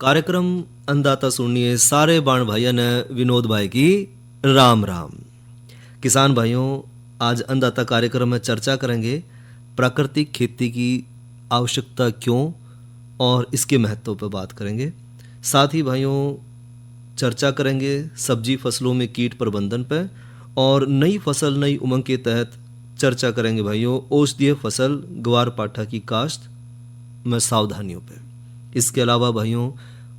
कार्यक्रम अन्नदाता सुनिए सारे बाण भाइयों ने विनोद भाई की राम राम। किसान भाइयों, आज अन्नदाता कार्यक्रम में चर्चा करेंगे प्राकृतिक खेती की आवश्यकता क्यों और इसके महत्व पर बात करेंगे। साथ ही भाइयों चर्चा करेंगे सब्जी फसलों में कीट प्रबंधन पर और नई फसल नई उमंग के तहत चर्चा करेंगे भाइयों औषधीय फसल ग्वार पाठा की काश्त में सावधानियों पे। इसके अलावा भाइयों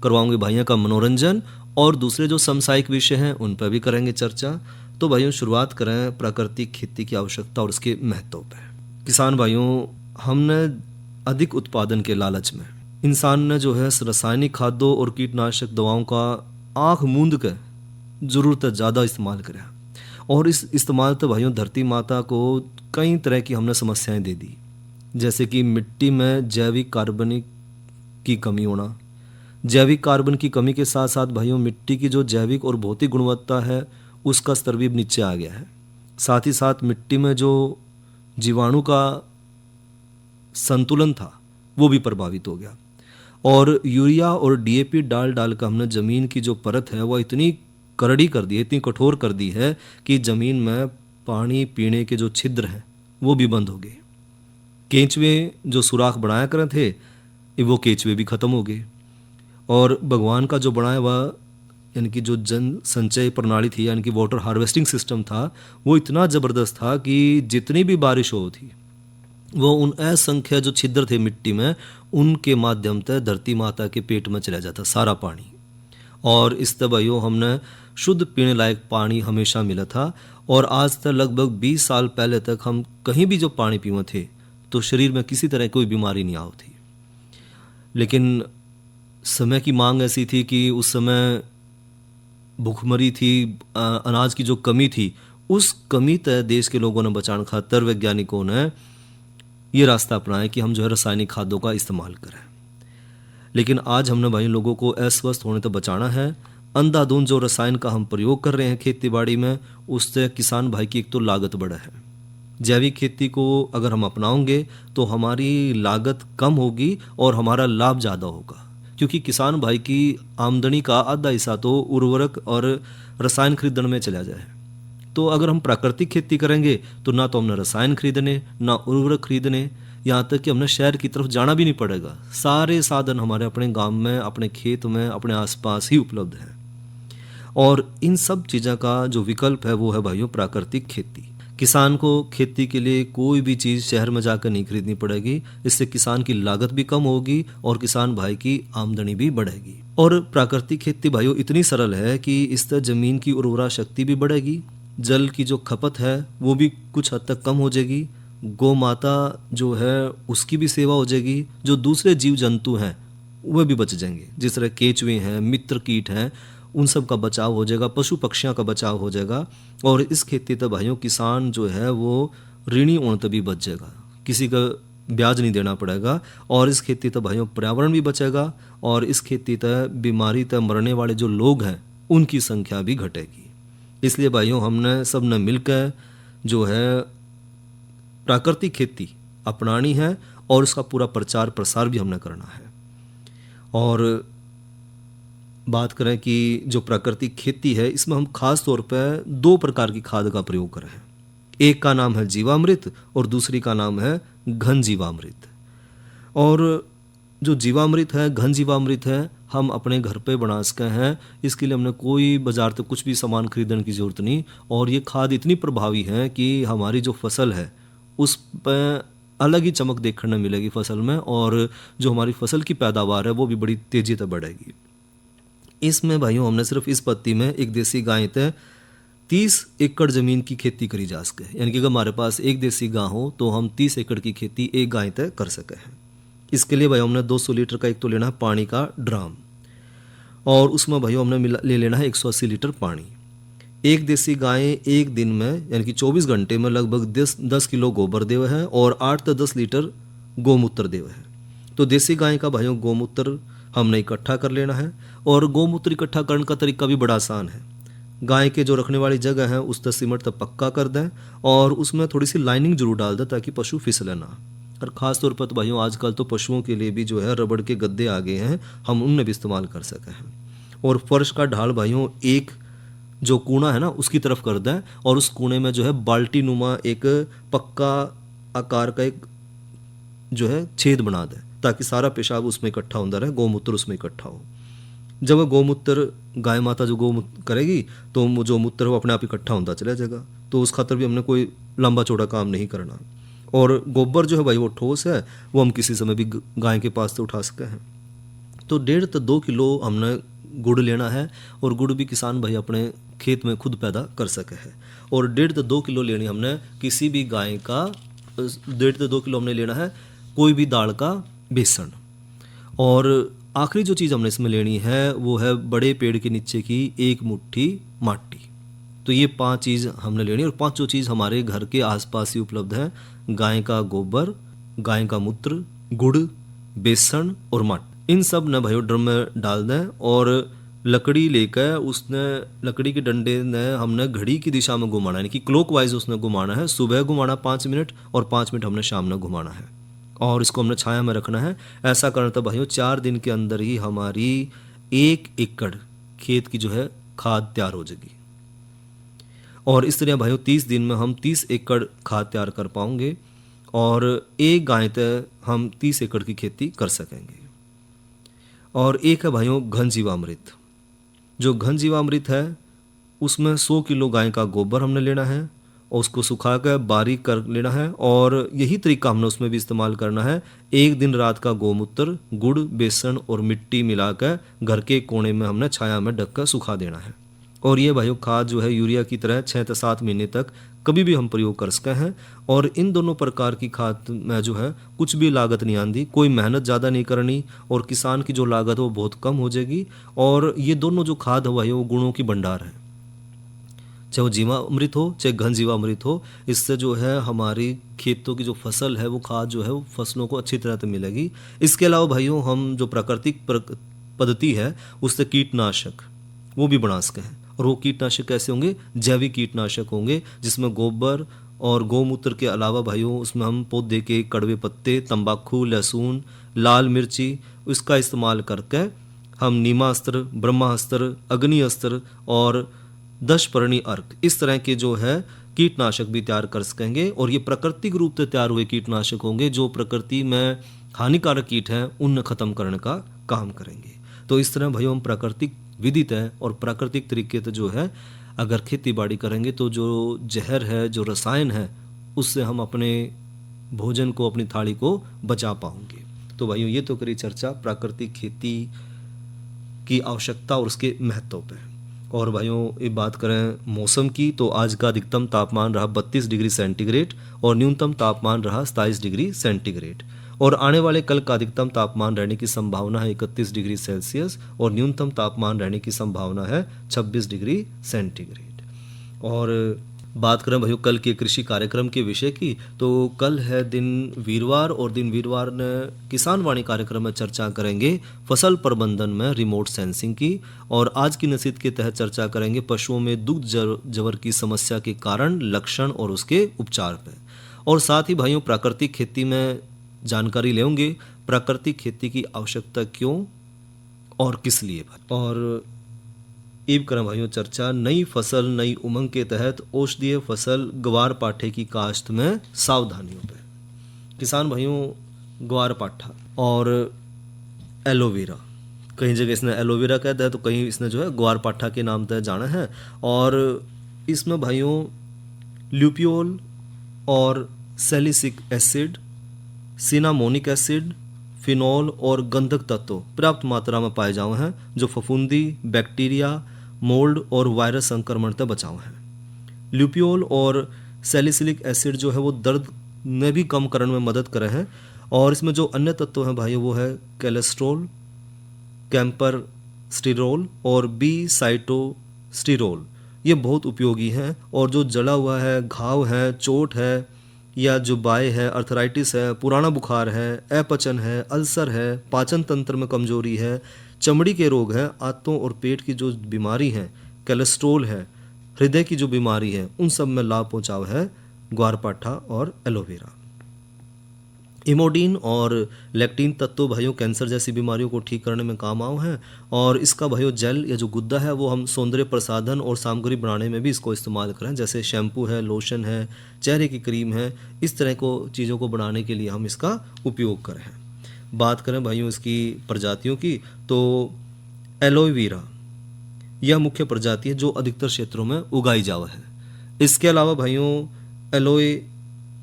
करवाऊंगे भाइयों का मनोरंजन और दूसरे जो समसामयिक विषय हैं उन पर भी करेंगे चर्चा। तो भाइयों शुरुआत करें प्राकृतिक खेती की आवश्यकता और उसके महत्व पे। किसान भाइयों, हमने अधिक उत्पादन के लालच में इंसान ने जो है रासायनिक खाद्यों और कीटनाशक दवाओं का आँख मूंद कर ज़रूरत ज़्यादा इस्तेमाल करा और इस इस्तेमाल तो भाइयों धरती माता को कई तरह की हमने समस्याएं दे दी, जैसे कि मिट्टी में जैविक कार्बनिक की कमी होना। जैविक कार्बन की कमी के साथ साथ भाइयों मिट्टी की जो जैविक और भौतिक गुणवत्ता है उसका स्तर भी नीचे आ गया है। साथ ही साथ मिट्टी में जो जीवाणु का संतुलन था वो भी प्रभावित हो गया और यूरिया और डीएपी डाल डाल कर हमने ज़मीन की जो परत है वो इतनी करड़ी कर दी है, इतनी कठोर कर दी है कि ज़मीन में पानी पीने के जो छिद्र हैं वो भी बंद हो गए। केंचुए जो सुराख बनाया करे थे वो केंचुए भी ख़त्म हो गए और भगवान का जो बनाया हुआ यानी कि जो जन संचय प्रणाली थी यानी कि वाटर हार्वेस्टिंग सिस्टम था वो इतना ज़बरदस्त था कि जितनी भी बारिश हो थी वो उन असंख्य जो छिद्र थे मिट्टी में उनके माध्यम से धरती माता के पेट में चला जाता सारा पानी। और इस तबाइयों हमने शुद्ध पीने लायक पानी हमेशा मिला था और आज तक लगभग 20 साल पहले तक हम कहीं भी जो पानी पीवे थे तो शरीर में किसी तरह कोई बीमारी नहीं आई थी। लेकिन समय की मांग ऐसी थी कि उस समय भूखमरी थी, अनाज की जो कमी थी उस कमी तय देश के लोगों ने बचाने खातर वैज्ञानिकों ने ये रास्ता अपनाया कि हम जो है रासायनिक खाद्यों का इस्तेमाल करें। लेकिन आज हमने भाई लोगों को अस्वस्थ होने तो बचाना है। अंधाधुंध जो रसायन का हम प्रयोग कर रहे हैं खेती बाड़ी में उससे किसान भाई की एक तो लागत बढ़ा है। जैविक खेती को अगर हम अपनाएंगे तो हमारी लागत कम होगी और हमारा लाभ ज़्यादा होगा, क्योंकि किसान भाई की आमदनी का आधा हिस्सा तो उर्वरक और रसायन खरीदने में चला जाए। तो अगर हम प्राकृतिक खेती करेंगे तो ना तो हमने रसायन खरीदने ना उर्वरक खरीदने, यहाँ तक कि हमने शहर की तरफ जाना भी नहीं पड़ेगा। सारे साधन हमारे अपने गांव में अपने खेत में अपने आसपास ही उपलब्ध हैं और इन सब चीज़ों का जो विकल्प है वो है भाइयों प्राकृतिक खेती। किसान को खेती के लिए कोई भी चीज़ शहर में जाकर नहीं खरीदनी पड़ेगी। इससे किसान की लागत भी कम होगी और किसान भाई की आमदनी भी बढ़ेगी। और प्राकृतिक खेती भाइयों इतनी सरल है कि इससे ज़मीन की उर्वरा शक्ति भी बढ़ेगी, जल की जो खपत है वो भी कुछ हद तक कम हो जाएगी, गौ माता जो है उसकी भी सेवा हो जाएगी, जो दूसरे जीव जंतु हैं वह भी बच जाएंगे, जिस तरह केंचुए हैं, मित्र कीट हैं, उन सब का बचाव हो जाएगा, पशु पक्षियों का बचाव हो जाएगा। और इस खेती तक भाइयों किसान जो है वो ऋणी होने तक भी बच जाएगा, किसी का ब्याज नहीं देना पड़ेगा। और इस खेती तक भाइयों पर्यावरण भी बचेगा और इस खेती तक बीमारी तक मरने वाले जो लोग हैं उनकी संख्या भी घटेगी। इसलिए भाइयों हमने सब ने मिलकर जो है प्राकृतिक खेती अपनानी है और उसका पूरा प्रचार प्रसार भी हमने करना है। और बात करें कि जो प्राकृतिक खेती है इसमें हम खास तौर पर 2 प्रकार की खाद का प्रयोग कर रहे हैं। एक का नाम है जीवामृत और दूसरी का नाम है घन जीवामृत। और जो जीवामृत है घन जीवामृत है हम अपने घर पे बना सके हैं। इसके लिए हमने कोई बाजार से कुछ भी सामान खरीदने की ज़रूरत नहीं और ये खाद इतनी प्रभावी है कि हमारी जो फसल है उस पर अलग ही चमक देखने मिलेगी फसल में और जो हमारी फसल की पैदावार है वो भी बड़ी तेज़ी से बढ़ेगी। इसमें भाइयों हमने सिर्फ इस पत्ती में एक देसी गाय तय 30 एकड़ ज़मीन की खेती करी जा सके, यानी कि अगर हमारे पास एक देसी गाय हो तो हम 30 एकड़ की खेती एक गाय तय कर सके हैं। इसके लिए भाई हमने 200 लीटर का एक तो लेना है पानी का ड्राम और उसमें भाई हमने ले लेना है 180 लीटर पानी। एक देसी गाय एक दिन में यानी कि 24 घंटे में लगभग 10 किलो गोबर देवे है और 8 से 10 लीटर गोमूत्र देवे है। तो देसी गाय का भाइयों गोमूत्र हमने इकट्ठा कर लेना है और गोमूत्र इकट्ठा करने का तरीका भी बड़ा आसान है। गाय के जो रखने वाली जगह है उस तक सीमेंट तक पक्का कर दें और उसमें थोड़ी सी लाइनिंग जरूर डाल दें ताकि पशु फिसले ना। और ख़ास तौर पर तो भाइयों आजकल तो पशुओं के लिए भी जो है रबड़ के गद्दे आ गए हैं, हम उनमें भी इस्तेमाल कर सके हैं। और फर्श का ढाल भाइयों एक जो कूना है ना उसकी तरफ कर दें और उस कूने में जो है बाल्टी नुमा एक पक्का आकार का एक जो है छेद बना दें, ताकि सारा पेशाब उसमें इकट्ठा होता रहे, गौमूत्र उसमें इकट्ठा हो। जब वह गौमूत्र गाय माता जो गौमूत्र करेगी तो वो जो मूत्र वो अपने आप इकट्ठा होता चला जाएगा, तो उस खातर भी हमने कोई लंबा चौड़ा काम नहीं करना। और गोबर जो है भाई वो ठोस है, वो हम किसी समय भी गाय के पास से उठा सकते हैं। तो 1.5 से 2 किलो हमने गुड़ लेना है, और गुड़ भी किसान भाई अपने खेत में खुद पैदा कर सके है। और 1.5 से 2 किलो लेनी हमने किसी भी गाय का 1.5 से 2 किलो हमने लेना है कोई भी दाल का बेसन। और आखिरी जो चीज़ हमने इसमें लेनी है वो है बड़े पेड़ के नीचे की 1 मुट्ठी माटी। तो ये 5 चीज़ हमने लेनी है, और 5 चीज़ हमारे घर के आसपास ही उपलब्ध है। गाय का गोबर, गाय का मूत्र, गुड़, बेसन और माटी। इन सब ने भाइयों ड्रम में डाल दें, और लकड़ी लेकर उसने लकड़ी के डंडे ने हमने घड़ी की दिशा में घुमाना है, यानी कि क्लॉकवाइज उसने घुमाना है। सुबह घुमाना 5 मिनट और 5 मिनट हमने शाम में घुमाना है, और इसको हमने छाया में रखना है। ऐसा करना तो भाइयों 4 दिन के अंदर ही हमारी 1 एकड़ खेत की जो है खाद तैयार हो जाएगी। और इस तरह भाइयों 30 दिन में हम 30 एकड़ खाद तैयार कर पाएंगे, और एक गाय तक हम 30 एकड़ की खेती कर सकेंगे। और एक है भाइयों घन जीवामृत। जो घन जीवामृत है उसमें 100 किलो गाय का गोबर हमने लेना है, और उसको सुखाकर बारीक कर लेना है, और यही तरीका हमने उसमें भी इस्तेमाल करना है। 1 दिन रात का गौमूत्र, गुड़, बेसन और मिट्टी मिलाकर घर के कोने में हमने छाया में ढक कर सुखा देना है। और ये भाइयों खाद जो है यूरिया की तरह 6 से 7 महीने तक कभी भी हम प्रयोग कर सकते हैं। और इन दोनों प्रकार की खाद में जो है कुछ भी लागत नहीं आती, कोई मेहनत ज़्यादा नहीं करनी, और किसान की जो लागत है वो बहुत कम हो जाएगी। और ये दोनों जो खाद है भाई वो गुणों की भंडार है, चाहे वो जीवामृत हो चाहे घन जीवामृत हो। इससे जो है हमारी खेतों की जो फसल है वो खाद जो है वो फसलों को अच्छी तरह से मिलेगी। इसके अलावा भाइयों हम जो प्राकृतिक पद्धति है उससे कीटनाशक वो भी बना सकते हैं, और वो कीटनाशक कैसे होंगे? जैविक कीटनाशक होंगे, जिसमें गोबर और गौमूत्र के अलावा भाइयों उसमें हम पौधे के कड़वे पत्ते, तंबाकू, लहसुन, लाल मिर्ची इसका इस्तेमाल करके हम नीमास्त्र, ब्रह्मास्त्र, अग्नि अस्त्र और 10 परणी अर्क इस तरह के जो है कीटनाशक भी तैयार कर सकेंगे। और ये प्राकृतिक रूप से तैयार हुए कीटनाशक होंगे, जो प्रकृति में हानिकारक कीट हैं उन्हें ख़त्म करने का काम करेंगे। तो इस तरह भाइयों हम प्राकृतिक विधित है और प्राकृतिक तरीके से जो है अगर खेती बाड़ी करेंगे तो जो जहर है, जो रसायन है, उससे हम अपने भोजन को, अपनी थाली को बचा पाएंगे। तो भाइयों ये तो करी चर्चा प्राकृतिक खेती की आवश्यकता और उसके महत्व पे। और भाइयों ये बात करें मौसम की, तो आज का अधिकतम तापमान रहा 32 डिग्री सेंटीग्रेड और न्यूनतम तापमान रहा 27 डिग्री सेंटीग्रेड। और आने वाले कल का अधिकतम तापमान रहने की संभावना है 31 डिग्री सेल्सियस और न्यूनतम तापमान रहने की संभावना है 26 डिग्री सेंटीग्रेड। और बात करें भाइयों कल के कृषि कार्यक्रम के विषय की, तो कल है दिन वीरवार, और दिन वीरवार ने किसान वाणी कार्यक्रम में चर्चा करेंगे फसल प्रबंधन में रिमोट सेंसिंग की। और आज की नसीहत के तहत चर्चा करेंगे पशुओं में दुग्ध जवर की समस्या के कारण, लक्षण और उसके उपचार पर। और साथ ही भाइयों प्राकृतिक खेती में जानकारी लेंगे, प्राकृतिक खेती की आवश्यकता क्यों और किस लिए। और एक करें भाइयों चर्चा नई फसल नई उमंग के तहत औषधीय फसल ग्वार पाठे की काश्त में सावधानियों पे। किसान भाइयों ग्वार पाठा और एलोवेरा, कहीं जगह इसने एलोवेरा कहता है तो कहीं इसने जो है ग्वार पाठा के नाम तय जाना है। और इसमें भाइयों ल्यूपियोल और सैलिसिक एसिड, सिनामोनिक एसिड, फिनॉल और गंधक तत्व पर्याप्त मात्रा में पाए जाए हैं, जो फफूंदी, बैक्टीरिया, मोल्ड और वायरस संक्रमण से बचाव है। ल्यूपियोल और सैलिसिलिक एसिड जो है वो दर्द में भी कम करने में मदद करे हैं। और इसमें जो अन्य तत्व हैं भाई वो है कोलेस्ट्रॉल, कैम्पर स्टीरोल और बी साइटोस्टीरोल। ये बहुत उपयोगी हैं। और जो जला हुआ है, घाव है, चोट है, या जो बाय है, अर्थराइटिस है, पुराना बुखार है, अपचन है, अल्सर है, पाचन तंत्र में कमजोरी है, चमड़ी के रोग हैं, आंतों और पेट की जो बीमारी है, कोलेस्ट्रोल है, हृदय की जो बीमारी है, उन सब में लाभ पहुंचाव है ग्वारपाठा और एलोवेरा। इमोडिन और लैक्टिन तत्व भाइयों कैंसर जैसी बीमारियों को ठीक करने में काम आए हैं। और इसका भाइयों जेल या जो गुद्दा है वो हम सौंदर्य प्रसाधन और सामग्री बनाने में भी इसको इस्तेमाल करें, जैसे शैम्पू है, लोशन है, चेहरे की क्रीम है, इस तरह को चीज़ों को बनाने के लिए हम इसका उपयोग करें। बात करें भाइयों इसकी प्रजातियों की, तो एलोवेरा यह मुख्य प्रजाति है जो अधिकतर क्षेत्रों में उगाई जावा है। इसके अलावा भाइयों एलोए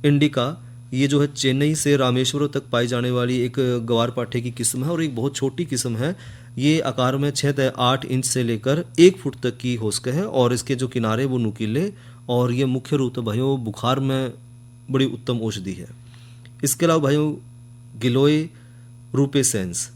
इंडिका ये जो है चेन्नई से रामेश्वरम तक पाई जाने वाली एक ग्वारपाठे की किस्म है और एक बहुत छोटी किस्म है। ये आकार में 6 से 8 इंच से लेकर 1 फुट तक की हो सके है और इसके जो किनारे वो नुकीले, और ये मुख्य रूप से भाइयों बुखार में बड़ी उत्तम औषधि है। इसके अलावा भाइयों गिलोय रूपेसेंस,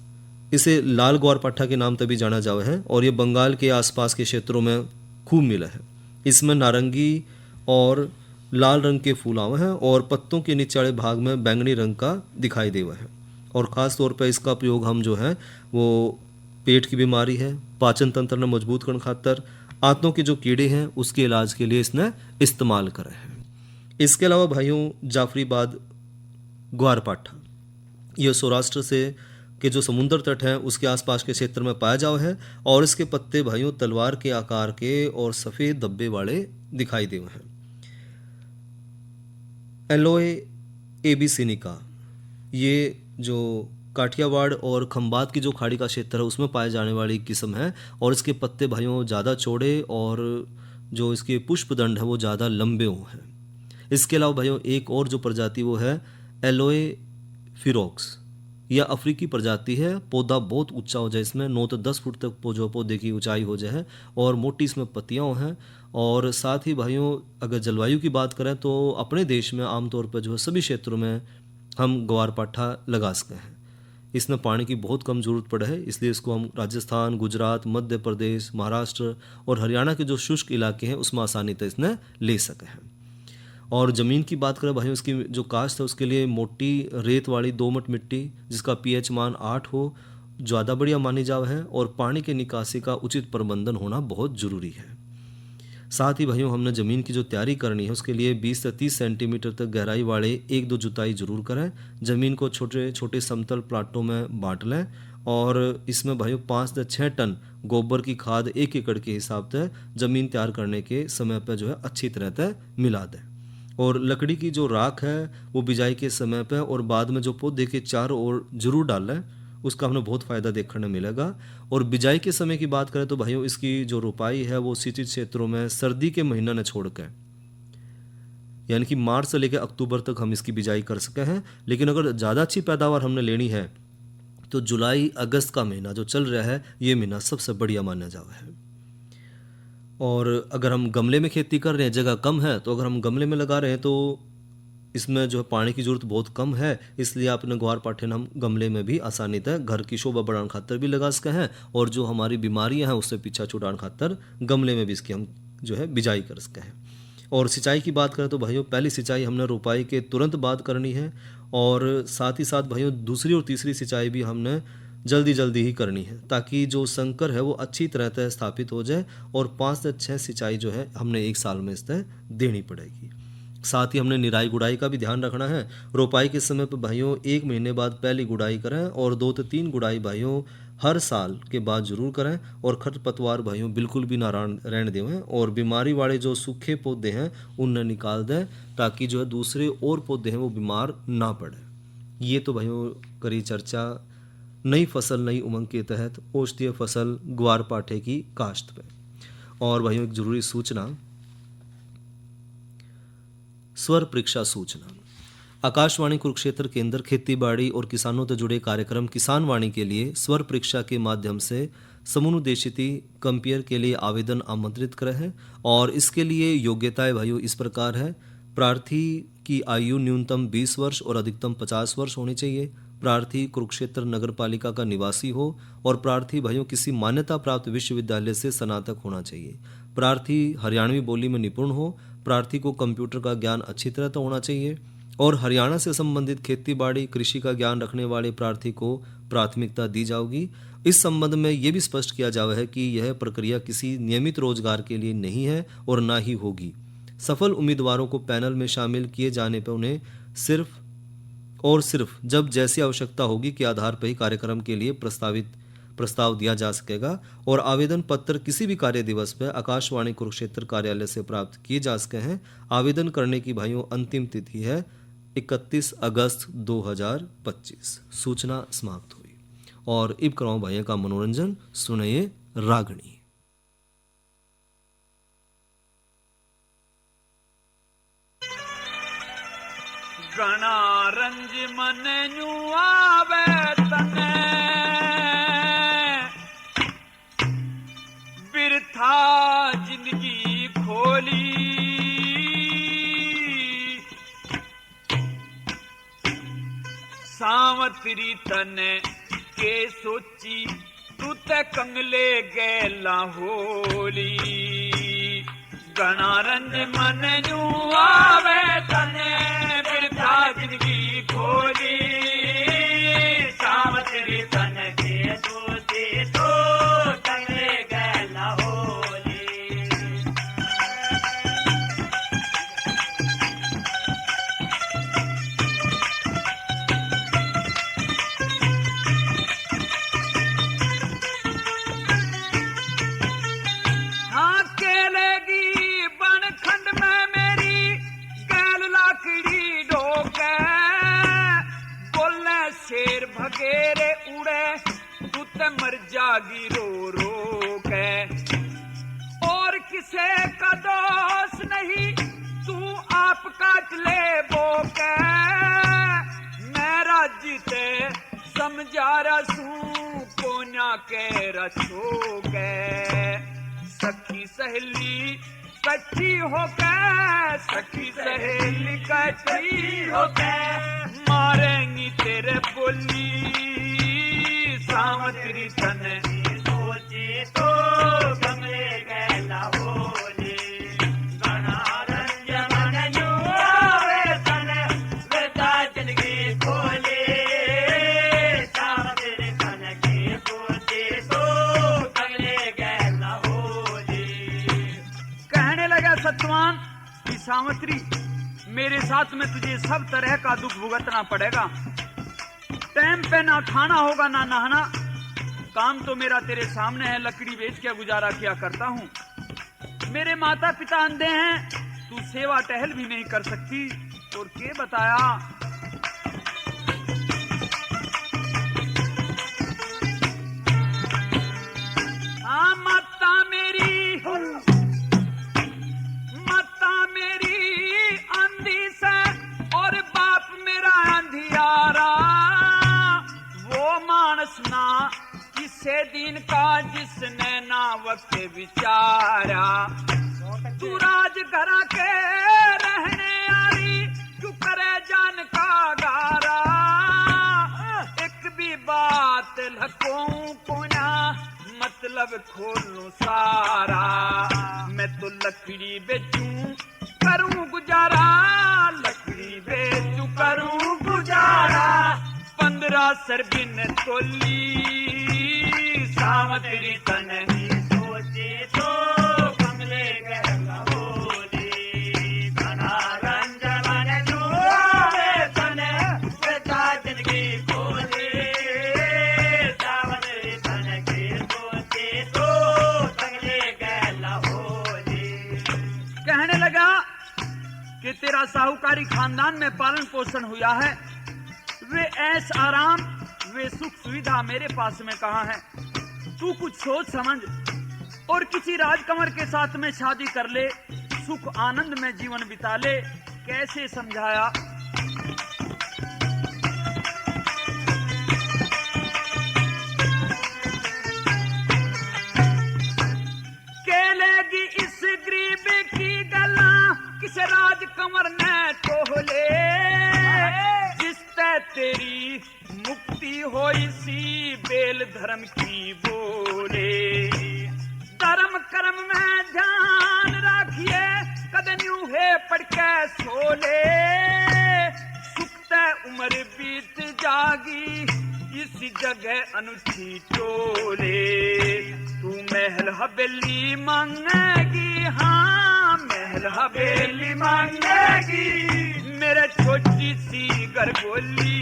इसे लाल ग्वारपाठा के नाम तभी जाना जावा है और ये बंगाल के आसपास के क्षेत्रों में खूब मिला है। इसमें नारंगी और लाल रंग के फूल आवे हैं और पत्तों के निचले भाग में बैंगनी रंग का दिखाई देवा है। और ख़ास तौर पर इसका प्रयोग हम जो है वो पेट की बीमारी है, पाचन तंत्र ने मजबूत करने खातर, आंतों के जो कीड़े हैं उसके इलाज के लिए इसने इस्तेमाल करा है। इसके अलावा भाइयों जाफरीबाद ग्वारपाठा यह सौराष्ट्र से के जो समुद्र तट हैं उसके आसपास के क्षेत्र में पाया जावा है और इसके पत्ते भाइयों तलवार के आकार के और सफ़ेद धब्बे वाले दिखाई देवे हैं। एलोए एबिसिनिका ये जो काठियावाड़ और खंबात की जो खाड़ी का क्षेत्र है उसमें पाए जाने वाली किस्म है और इसके पत्ते भाइयों ज़्यादा चौड़े और जो इसके पुष्पदंड है वो ज़्यादा लंबे हैं। इसके अलावा भाइयों एक और जो प्रजाति वो है एलोए फिरोक्स, यह अफ्रीकी प्रजाति है। पौधा बहुत ऊंचा हो जाए, इसमें 9 से 10 फुट तक जो पौधे की ऊंचाई हो जाए और मोटी इसमें पत्तियाँ हैं। और साथ ही भाइयों अगर जलवायु की बात करें तो अपने देश में आमतौर पर जो है सभी क्षेत्रों में हम ग्वारपाठा लगा सकते हैं। इसमें पानी की बहुत कम ज़रूरत पड़े है, इसलिए इसको हम राजस्थान, गुजरात, मध्य प्रदेश, महाराष्ट्र और हरियाणा के जो शुष्क इलाके हैं उसमें आसानी से इसने ले सके हैं। और ज़मीन की बात करें भाइयों इसकी जो काश्त है उसके लिए मोटी रेत वाली दोमट मिट्टी जिसका पीएच मान 8 हो ज़्यादा बढ़िया मानी जावा है और पानी के निकासी का उचित प्रबंधन होना बहुत ज़रूरी है। साथ ही भाइयों हमने ज़मीन की जो तैयारी करनी है उसके लिए 20 से 30 सेंटीमीटर तक गहराई वाले 1-2 जुताई जरूर करें। ज़मीन को छोटे छोटे समतल प्लाटों में बांट लें और इसमें भाइयों 5 से 6 टन गोबर की खाद 1 एकड़ के हिसाब से ज़मीन तैयार करने के समय पर जो है अच्छी तरह से मिला दें। और लकड़ी की जो राख है वो बिजाई के समय पे और बाद में जो पौधे के चारों ओर जरूर डालें, उसका हमें बहुत फ़ायदा देखने मिलेगा। और बिजाई के समय की बात करें तो भाइयों इसकी जो रोपाई है वो सिंचित क्षेत्रों में सर्दी के महीना ने छोड़कर यानी कि मार्च से लेकर अक्टूबर तक हम इसकी बिजाई कर सके हैं। लेकिन अगर ज़्यादा अच्छी पैदावार हमने लेनी है तो जुलाई अगस्त का महीना जो चल रहा है ये महीना सबसे बढ़िया माना जावा है। और अगर हम गमले में खेती कर रहे हैं, जगह कम है, तो अगर हम गमले में लगा रहे हैं तो इसमें जो है पानी की ज़रूरत बहुत कम है, इसलिए आपने ग्वारपाठे हम गमले में भी आसानी से घर की शोभा बढ़ाने खातर भी लगा सके हैं और जो हमारी बीमारियां हैं उससे पीछा छुड़ाने खातर गमले में भी इसकी हम जो है बिजाई कर सके हैं। और सिंचाई की बात करें तो भाइयों पहली सिंचाई हमने रोपाई के तुरंत बाद करनी है और साथ ही साथ भाइयों दूसरी और तीसरी सिंचाई भी हमने जल्दी ही करनी है ताकि जो संकर है वो अच्छी तरह से स्थापित हो जाए और 5 से 6 सिंचाई जो है हमने एक साल में इससे देनी पड़ेगी। साथ ही हमने निराई गुड़ाई का भी ध्यान रखना है। रोपाई के समय पर भाइयों 1 महीने बाद पहली गुड़ाई करें और 2 से 3 गुड़ाई भाइयों हर साल के बाद जरूर करें और खरपतवार भाइयों बिल्कुल भी ना रहने देवें और बीमारी वाले जो सूखे पौधे हैं उन्हें निकाल दें ताकि जो है दूसरे और पौधे हैं वो बीमार ना पड़े। ये तो भाइयों करी चर्चा नई फसल नई उमंग के तहत औषधीय फसल ग्वारपाठे की काश्त पे। और भाइयों एक जरूरी सूचना, स्वर परीक्षा सूचना। आकाशवाणी कुरुक्षेत्र केंद्र खेती बाड़ी और किसानों से जुड़े कार्यक्रम किसान वाणी के लिए स्वर परीक्षा के माध्यम से समूनुदेशिती कंपेयर के लिए आवेदन आमंत्रित करे हैं और इसके लिए योग्यताएं भाइयों इस प्रकार है। प्रार्थी की आयु न्यूनतम 20 वर्ष और अधिकतम 50 वर्ष होनी चाहिए। प्रार्थी कुरुक्षेत्र नगर पालिका का निवासी हो और प्रार्थी भाइयों किसी मान्यता प्राप्त विश्वविद्यालय से स्नातक होना चाहिए। प्रार्थी हरियाणवी बोली में निपुण हो। प्रार्थी को कंप्यूटर का ज्ञान अच्छी तरह तो होना चाहिए और हरियाणा से संबंधित खेती बाड़ी कृषि का ज्ञान रखने वाले प्रार्थी को प्राथमिकता दी जाएगी। इस संबंध में ये भी स्पष्ट किया जावा है कि यह प्रक्रिया किसी नियमित रोजगार के लिए नहीं है और ना ही होगी। सफल उम्मीदवारों को पैनल में शामिल किए जाने पर उन्हें सिर्फ और सिर्फ जब जैसी आवश्यकता होगी के आधार पर ही कार्यक्रम के लिए प्रस्ताव दिया जा सकेगा और आवेदन पत्र किसी भी कार्य दिवस पर आकाशवाणी कुरुक्षेत्र कार्यालय से प्राप्त किए जा सके हैं। आवेदन करने की भाइयों अंतिम तिथि है 31 अगस्त 2025। सूचना समाप्त हुई और इब कराओ भाइयों का मनोरंजन, सुनिए रागणी। गणा रंज मन न्यू आवे तने बिरथा जिंदगी खोली सावतरी तने के सोची तू ते कंगले गैला होली गणा रंज मन न्यू आवे तने बिरथा जिंदगी खोली सावतरी तने के सोची तो कंगले गैला होली हाँ केलेगी बनखंड में मेरी गैल लाकड़ी ढोके बोले शेर भगेरे उड़े तू ते मर जागी रो रो के और किसे का दोष नहीं तू आप काट ले बोके मेरा जीते समझा रसूं कोन्या के रसो के सखी सहेली कच्ची हो के सखी सहेली कच्ची हो के मारेंगी तेरे बोली सावतरी तने सोची तो कमले गैला होली गणा रंज मन न्यू आवे तने बेटा जिंदगी खोली सावतरी तने की सोची तो कमले गैला होली। कहने लगा सत्यवान कि सावत्री मेरे साथ में तुझे सब तरह का दुख भुगतना पड़ेगा। टाइम पे ना खाना होगा ना नहाना, काम तो मेरा तेरे सामने है, लकड़ी बेच के गुजारा किया करता हूँ। मेरे माता पिता अंधे हैं, तू सेवा टहल भी नहीं कर सकती। और के बताया हाँ माता मेरी अंधी से और बाप मेरा अंधियारा वो मानस ना किसे दिन का जिसने ना वक्त विचारा तू राज घरा के रहने आली तू करे जान का गारा एक भी बात लखों को ना मतलब खोलूं सारा मैं तो लकड़ी बेचूं करूं गुजारा लकड़ी बेचूं करूं गुजारा 15 सरबिन तोली सावतरी तने सोचे तो कमले गहला होली घना रंज मन न्यू आवे तने बेटा जिंदगी खोली सावतरी तने की सोचे तो कमले गहला होली। कहने लगा कि तेरा साहूकारी खानदान में पालन पोषण हुआ है, वे ऐश आराम वे सुख सुविधा मेरे पास में कहाँ है। तू कुछ सोच समझ और किसी राजकंवर के साथ में शादी कर ले, सुख आनंद में जीवन बिता ले। कैसे समझाया केलेगी इस गरीब की गला किस राजकंवर ने तोले जिसते तेरी मुक्ति हो इसी बेल धर्म की बोले। धर्म कर्म में ध्यान रखिए कदन्यू है पढ़ के सोले सुखते उम्र बीत जागी इस जगह अनूठी टोले। तू महल हवेली मांगेगी हाँ महल हवेली मांगेगी मेरे छोटी सी गरगोली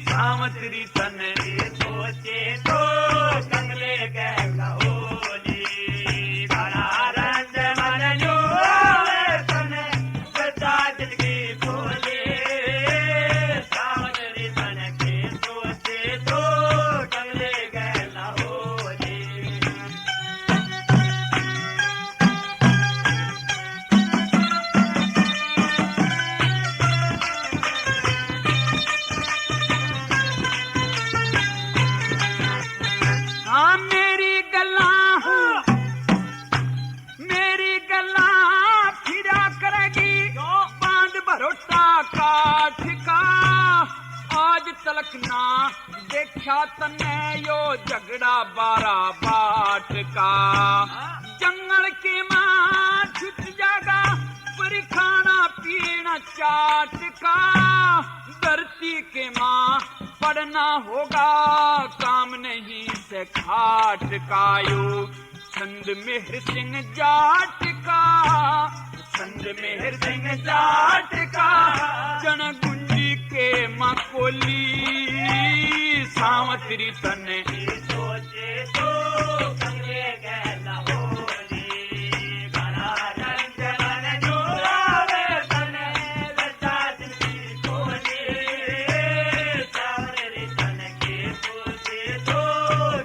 सावतरी तने सोचे तो कंगले गहला होली बड़ा रंज मन जो तने बता जिंदगी बोले सावतरी तने के सोचे तो कंगले गहला होली हाँ मेरी गल्ला फिरा करेगी बांध भरोटा काठ का आज तलक ना देखा तने यो झगड़ा बारा बाट का जंगल के मां छुट जागा पर खाना पीना चाट का धरती के मां पढ़ना होगा काम नहीं से खाट का यो छंद मेहर सिंह जाट का छंद मेहर सिंह जाट का जन गुंजी के मकोली सावतरी तने सोचे तो कंगले गहला होली बड़ा रंग मन जो आवे तने लता जिंदगी बोले सावतरी तने के सोचे तो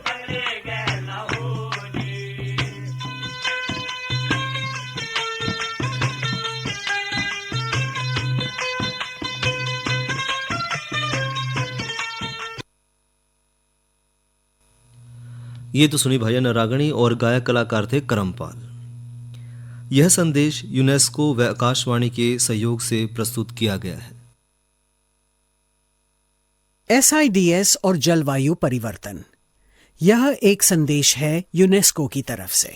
कंगले गहला होली ये तो सुनी भैया रागणी और गायक कलाकार थे करमपाल। यह संदेश यूनेस्को व आकाशवाणी के सहयोग से प्रस्तुत किया गया है। SIDS और जलवायु परिवर्तन, यह एक संदेश है यूनेस्को की तरफ से।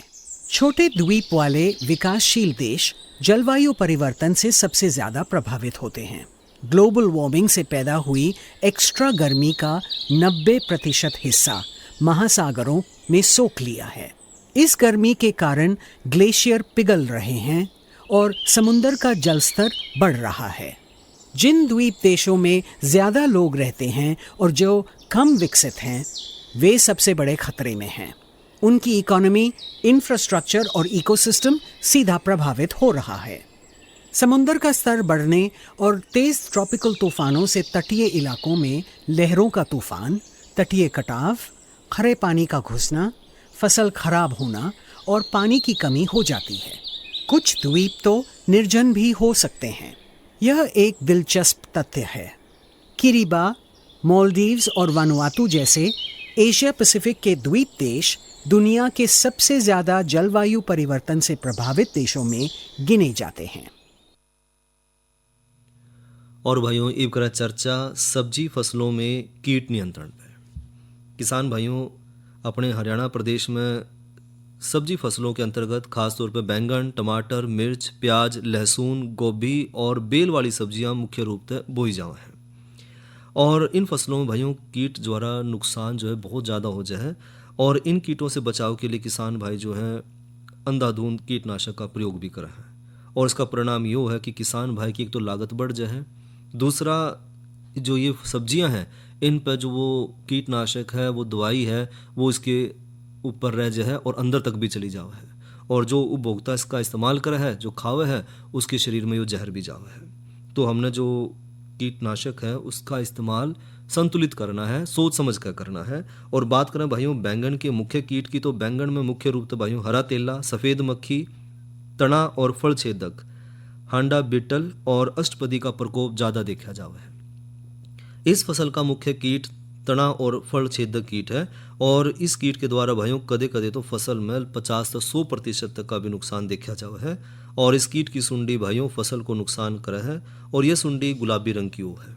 छोटे द्वीप वाले विकासशील देश जलवायु परिवर्तन से सबसे ज्यादा प्रभावित होते हैं। ग्लोबल वार्मिंग से पैदा हुई एक्स्ट्रा गर्मी का 90% हिस्सा महासागरों में सोख लिया है। इस गर्मी के कारण ग्लेशियर पिघल रहे हैं और समुद्र का जलस्तर बढ़ रहा है। जिन द्वीप देशों में ज्यादा लोग रहते हैं और जो कम विकसित हैं, वे सबसे बड़े खतरे में हैं। उनकी इकोनॉमी, इंफ्रास्ट्रक्चर और इकोसिस्टम सीधा प्रभावित हो रहा है। समुद्र का स्तर बढ़ने और तेज ट्रॉपिकल तूफानों से तटीय इलाकों में लहरों का तूफान, तटीय कटाव, खरे पानी का घुसना, फसल खराब होना और पानी की कमी हो जाती है। कुछ द्वीप तो निर्जन भी हो सकते हैं। यह एक दिलचस्प तथ्य है। किरिबा, मालदीव्स और वानुआतू जैसे एशिया पैसिफिक के द्वीप देश दुनिया के सबसे ज्यादा जलवायु परिवर्तन से प्रभावित देशों में गिने जाते हैं। और भाइयों, इब करा चर्चा सब्जी फसलों में कीट नियंत्रण पर। किसान भाइयों, अपने हरियाणा प्रदेश में सब्जी फसलों के अंतर्गत खासतौर पर बैंगन, टमाटर, मिर्च, प्याज, लहसुन, गोभी और बेल वाली सब्जियां मुख्य रूप से बोई जावा है। और इन फसलों में भाइयों कीट द्वारा नुकसान जो है बहुत ज़्यादा हो जाए है। और इन कीटों से बचाव के लिए किसान भाई जो है अंधाधुंध कीटनाशक का प्रयोग भी करा है। और इसका परिणाम ये है कि किसान भाई की एक तो लागत बढ़ जाए है, दूसरा जो ये सब्जियां हैं इन पर जो वो कीटनाशक है, वो दवाई है, वो इसके ऊपर रह जाए है और अंदर तक भी चली जावे है। और जो उपभोक्ता इसका इस्तेमाल करे है, जो खावे है, उसके शरीर में वो जहर भी जावे है। तो हमने जो कीटनाशक है उसका इस्तेमाल संतुलित करना है, सोच समझ कर करना है। और बात करें भाइयों बैंगन के मुख्य कीट की, तो बैंगन में मुख्य रूप से भाइयों हरा तेला, सफ़ेद मक्खी, तना और फल छेदक, हांडा बीटल और अष्टपदी का प्रकोप ज़्यादा देखा जावा है। इस फसल का मुख्य कीट तना और फल छेदक कीट है। और इस कीट के द्वारा भाइयों कदे कदे तो फसल में 50 से 100% तक का भी नुकसान देखा जावा है। और इस कीट की सुंडी भाइयों फसल को नुकसान करे है और यह सुंडी गुलाबी रंग की हो है।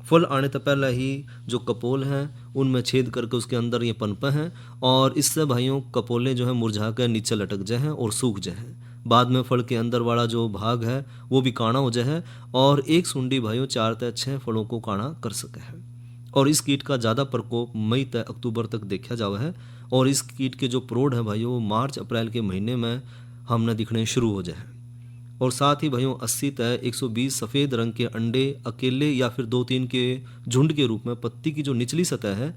फल आने से पहले ही जो कपोल हैं उनमें छेद करके उसके अंदर ये पनपे हैं और इससे भाइयों कपोलें जो है मुरझा कर नीचे लटक जाए हैं और सूख जाए हैं। बाद में फल के अंदर वाला जो भाग है वो भी काणा हो जाए है और एक सुंडी भाइयों 4 से 6 फलों को काणा कर सके है। और इस कीट का ज़्यादा प्रकोप मई से अक्टूबर तक देखा जावा है। और इस कीट के जो प्रौढ़ है भाइयों मार्च अप्रैल के महीने में हमने दिखने शुरू हो जाए। और साथ ही भाइयों 80 तय 120 सफ़ेद रंग के अंडे अकेले या फिर 2-3 के झुंड के रूप में पत्ती की जो निचली सतह है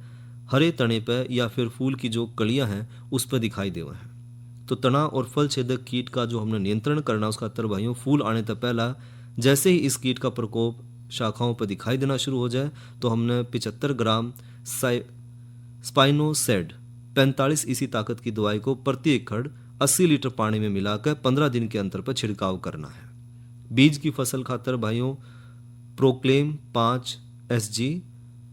हरे तने पर या फिर फूल की जो कलियां हैं उस पर दिखाई दे हैं। तो तना और फल छेदक कीट का जो हमने नियंत्रण करना उसका तर भाइयों फूल आने तक पहला जैसे ही इस कीट का प्रकोप शाखाओं पर दिखाई देना शुरू हो जाए तो हमने 75 ग्राम स्पाइनोसेड 45 ईसी ताकत की दवाई को प्रति एकड़ 80 लीटर पानी में मिलाकर 15 दिन के अंतर पर छिड़काव करना है। बीज की फसल खातर भाइयों प्रोक्लेम 5 SG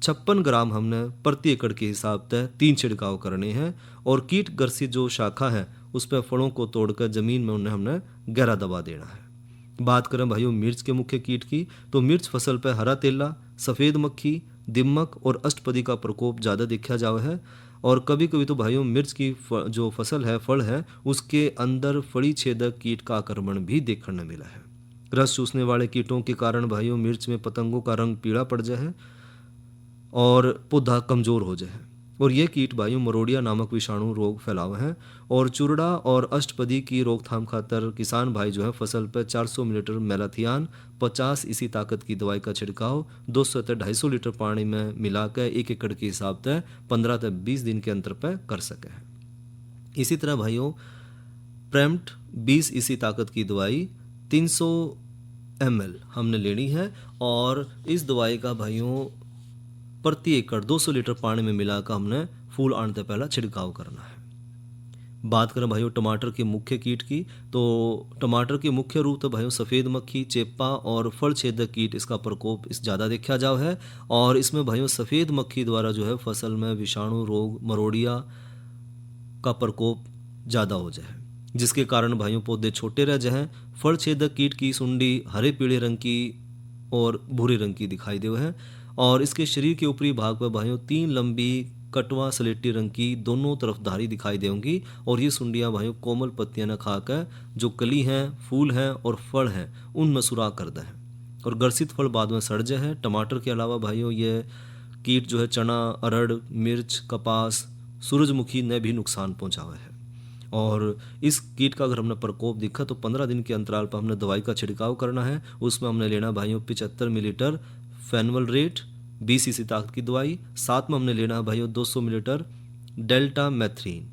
56 ग्राम हमने प्रति एकड़ के हिसाब से 3 छिड़काव करने हैं और कीट ग्रसित जो शाखा है उस पर फलों को तोड़कर जमीन में उन्हें हमने गहरा दबा देना है। बात करें भाइयों मिर्च के मुख्य कीट की तो मिर्च फसल पर हरा तेला, सफ़ेद मक्खी, दिमक और अष्टपदी का प्रकोप ज़्यादा देखा जावा है। और कभी कभी तो भाइयों मिर्च की जो फसल है फल है उसके अंदर फड़ी छेदक कीट का आक्रमण भी देखने मिला है। रस चूसने वाले कीटों के कारण भाइयों मिर्च में पतंगों का रंग पीला पड़ जाए और पौधा कमज़ोर हो जाए और ये कीट भाइयों मरोड़िया नामक विषाणु रोग फैलाव है। और चुरड़ा और अष्टपदी की रोकथाम खातर किसान भाई जो है फसल पर 400 मिलीलीटर मेलाथियान 50 इसी ताकत की दवाई का छिड़काव 200 से 250 लीटर पानी में मिलाकर 1 एकड़ के हिसाब से 15 से 20 दिन के अंतर पर कर सके हैं। इसी तरह भाइयों प्रेम्प्ट 20 इसी ताकत की दवाई 300 ml हमने लेनी है और इस दवाई का भाइयों प्रति एकड़ 200 लीटर पानी में मिलाकर हमने फूल आने से पहला छिड़काव करना है। बात करें भाइयों टमाटर के मुख्य कीट की तो टमाटर के मुख्य रूप तो भाइयों सफ़ेद मक्खी, चेपा और फल छेदक कीट इसका प्रकोप ज़्यादा देखा जाओ है। और इसमें भाइयों सफ़ेद मक्खी द्वारा जो है फसल में विषाणु रोग मरोड़िया का प्रकोप ज़्यादा हो जाए जिसके कारण भाइयों पौधे छोटे रह जाए। फल छेदक कीट की सुंडी हरे पीले रंग की और भूरे रंग की दिखाई दे है और इसके शरीर के ऊपरी भाग पर भाइयों 3 लंबी कटवा सलेटी रंग की दोनों तरफ धारी दिखाई देंगी और ये सुंडियां भाइयों कोमल पत्तियां न खाकर जो कली हैं फूल हैं और फल हैं उनमें सुराख करता है और ग्रसित फल बाद में सड़ जाए है। टमाटर के अलावा भाइयों ये कीट जो है चना, अरड़, मिर्च, कपास, सूरजमुखी ने भी नुकसान पहुँचावा है। और इस कीट का अगर हमने प्रकोप दिखा तो 15 दिन के अंतराल पर हमने दवाई का छिड़काव करना है। उसमें हमने लेना भाइयों 75 मिलीलीटर फेनवल रेट 20 इसी ताकत की दवाई, साथ में हमने लेना है भाइयों 200 मिलीलीटर डेल्टा मैथ्रीन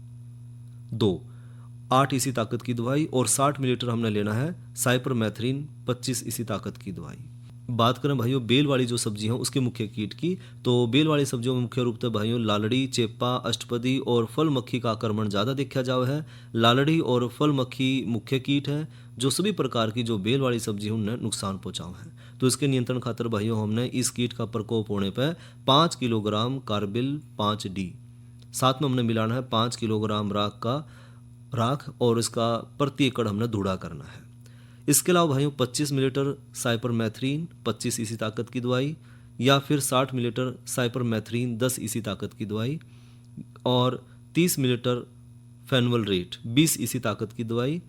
8 इसी ताकत की दवाई और 60 मिलीलीटर हमने लेना है साइपर मैथ्रीन 25 इसी ताकत की दवाई। बात करें भाइयों बेल वाली जो सब्जी हैं उसके मुख्य कीट की तो बेल वाली सब्जियों में मुख्य रूप से भाइयों लालड़ी, चेपा, अष्टपदी और फल मक्खी का आक्रमण ज़्यादा देखा जावा है। लालड़ी और फल मक्खी मुख्य कीट हैं जो सभी प्रकार की जो बेल वाली सब्जी है उन्हें नुकसान पहुँचावा है। तो इसके नियंत्रण खातर भाइयों हमने इस कीट का प्रकोप होने पर 5 किलोग्राम कार्बिल 5D, साथ में हमने मिलाना है 5 किलोग्राम राख और इसका प्रति एकड़ हमने धूड़ा करना है। इसके अलावा भाइयों 25 मिलीलीटर साइपरमेथ्रिन 25 इसी ताकत की दवाई या फिर 60 मिलीलीटर साइपरमेथ्रिन 10 इसी ताकत की दवाई और 30 मिलीलीटर फेनवल रेट 20 इसी ताकत की दवाई,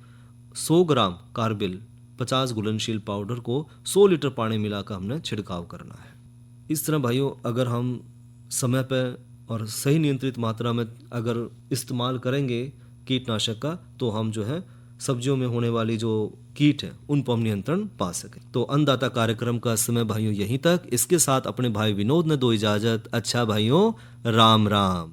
100 ग्राम कार्बिल 50 घुलनशील पाउडर को 100 लीटर पानी मिलाकर हमने छिड़काव करना है। इस तरह भाइयों अगर हम समय पर और सही नियंत्रित मात्रा में अगर इस्तेमाल करेंगे कीटनाशक का तो हम जो है सब्जियों में होने वाली जो कीट है उन पर हम नियंत्रण पा सकें। तो अन्नदाता कार्यक्रम का समय भाइयों यहीं तक। इसके साथ अपने भाई विनोद ने दो इजाजत। अच्छा भाइयों, राम राम।